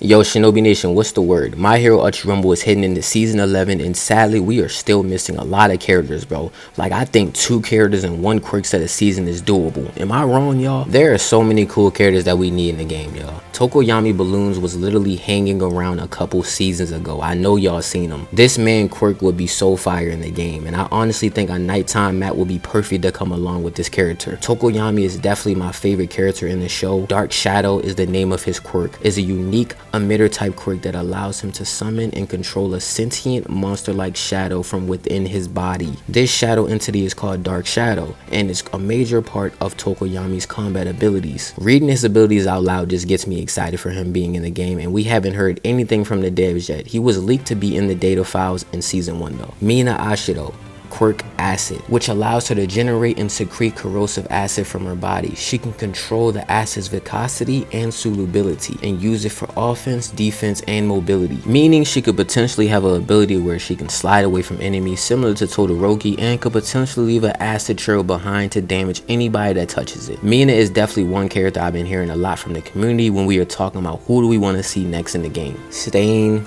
Yo, Shinobi Nation, what's the word? My Hero Ultra Rumble is heading into season 11, and sadly, we are still missing a lot of characters, bro. Like, I think 2 characters in 1 quick set of season is doable. Am I wrong, y'all? There are so many cool characters that we need in the game, y'all. Tokoyami Balloons was literally hanging around a couple seasons ago. I know y'all seen him. This man quirk would be so fire in the game, and I honestly think a nighttime map would be perfect to come along with this character. Tokoyami is definitely my favorite character in the show. Dark Shadow is the name of his quirk. It's a unique emitter type quirk that allows him to summon and control a sentient monster like shadow from within his body. This shadow entity is called Dark Shadow, and it's a major part of Tokoyami's combat abilities. Reading his abilities out loud just gets me excited for him being in the game, and we haven't heard anything from the devs yet. He was leaked to be in the data files in season 1 though. Mina Ashido quirk acid, which allows her to generate and secrete corrosive acid from her body. She can control the acid's viscosity and solubility and use it for offense, defense, and mobility, meaning she could potentially have an ability where she can slide away from enemies similar to Todoroki and could potentially leave an acid trail behind to damage anybody that touches it. Mina is definitely one character I've been hearing a lot from the community when we are talking about who do we want to see next in the game. Stain.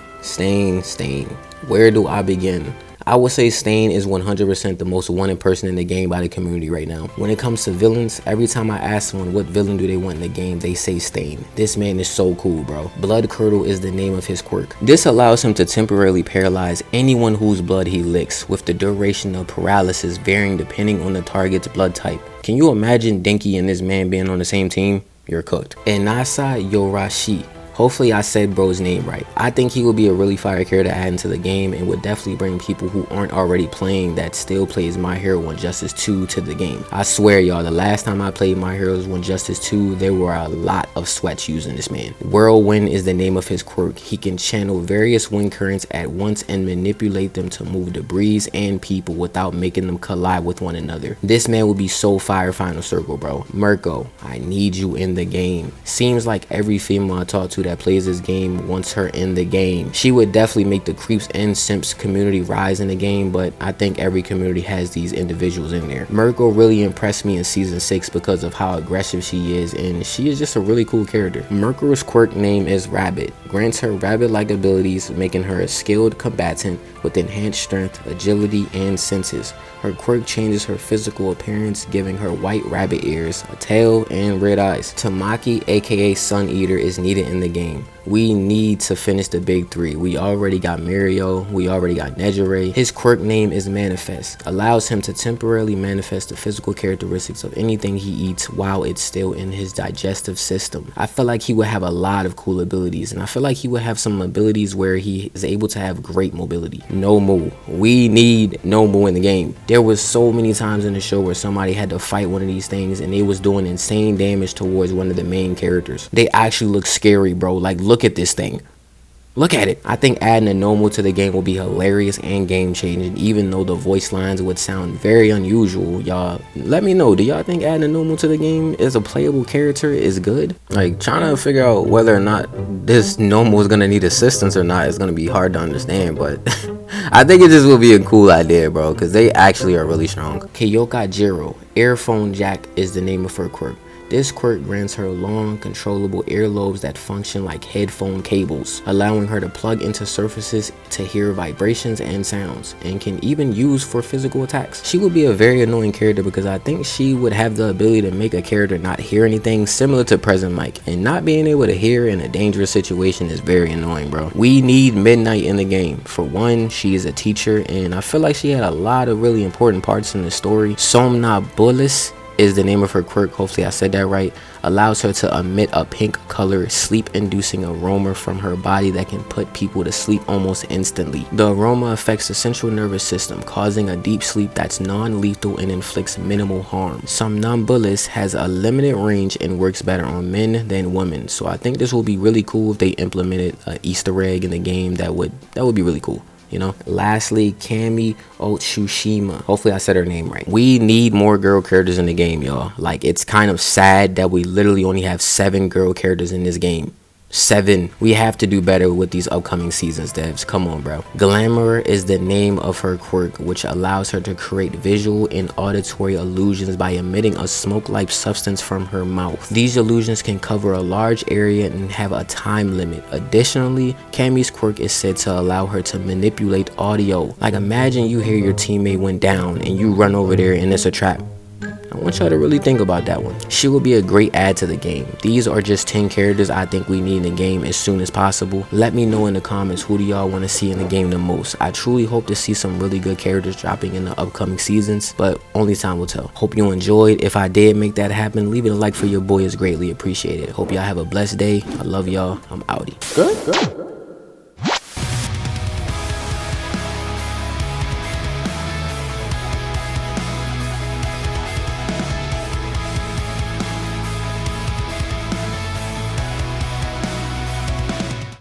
Where do I begin? I would say Stain is 100% the most wanted person in the game by the community right now. When it comes to villains, every time I ask someone what villain do they want in the game, they say Stain. This man is so cool, bro. Blood Curdle is the name of his quirk. This allows him to temporarily paralyze anyone whose blood he licks, with the duration of paralysis varying depending on the target's blood type. Can you imagine Denki and this man being on the same team? You're cooked. Inasa Yorashi. Hopefully I said bro's name right. I think he would be a really fire character to add into the game and would definitely bring people who aren't already playing that still plays My Hero 1 Justice 2 to the game. I swear y'all, the last time I played My Hero 1 Justice 2, there were a lot of sweats using this man. Whirlwind is the name of his quirk. He can channel various wind currents at once and manipulate them to move debris and people without making them collide with one another. This man would be so fire final circle, bro. Mirko, I need you in the game. Seems like every female I talk to that plays this game wants her in the game. She would definitely make the creeps and simps community rise in the game, but I think every community has these individuals in there. Mirko really impressed me in season 6 because of how aggressive she is, and she is just a really cool character. Mirko's quirk name is Rabbit. Grants her rabbit-like abilities, making her a skilled combatant with enhanced strength, agility, and senses. Her quirk changes her physical appearance, giving her white rabbit ears, a tail, and red eyes. Tamaki, aka Sun Eater, is needed in the game. We need to finish the big 3. We already got Mario, we already got Nejire. His quirk name is Manifest, allows him to temporarily manifest the physical characteristics of anything he eats while it's still in his digestive system. I feel like he would have a lot of cool abilities, and I feel like he would have some abilities where he is able to have great mobility. Nomu. We need Nomu in the game. There was so many times in the show where somebody had to fight one of these things and they was doing insane damage towards one of the main characters. They actually look scary, bro. Like, look at this thing. Look at it. I think adding a Nomu to the game will be hilarious and game changing, even though the voice lines would sound very unusual. Y'all let me know, do y'all think adding a Nomu to the game as a playable character is good? Like, trying to figure out whether or not this Nomu is gonna need assistance or not is gonna be hard to understand, but I think it just will be a cool idea, bro, because they actually are really strong. Kyoka Jiro, earphone jack, is the name of her quirk. This quirk grants her long, controllable earlobes that function like headphone cables, allowing her to plug into surfaces to hear vibrations and sounds, and can even use for physical attacks. She would be a very annoying character because I think she would have the ability to make a character not hear anything, similar to Present Mike, and not being able to hear in a dangerous situation is very annoying, bro. We need Midnight in the game. For one, she is a teacher, and I feel like she had a lot of really important parts in the story. Somnambulis is the name of her quirk, hopefully I said that right, allows her to emit a pink color sleep-inducing aroma from her body that can put people to sleep almost instantly. The aroma affects the central nervous system, causing a deep sleep that's non-lethal and inflicts minimal harm. Somnambulist has a limited range and works better on men than women, so I think this will be really cool if they implemented an Easter egg in the game. That would be really cool. You know, lastly, Kami Otsushima. Hopefully I said her name right. We need more girl characters in the game, y'all. Like, it's kind of sad that we literally only have 7 girl characters in this game. 7. We have to do better with these upcoming seasons, devs. Come on, bro. Glamour is the name of her quirk, which allows her to create visual and auditory illusions by emitting a smoke-like substance from her mouth. These illusions can cover a large area and have a time limit. Additionally, Cammy's quirk is said to allow her to manipulate audio. Like, imagine you hear your teammate went down and you run over there and it's a trap. I want y'all to really think about that one. She will be a great add to the game. These are just 10 characters I think we need in the game as soon as possible. Let me know in the comments who do y'all want to see in the game the most. I truly hope to see some really good characters dropping in the upcoming seasons, but only time will tell. Hope you enjoyed. If I did make that happen, leave it a like for your boy, is greatly appreciated. Hope y'all have a blessed day. I love y'all. I'm outie. Good.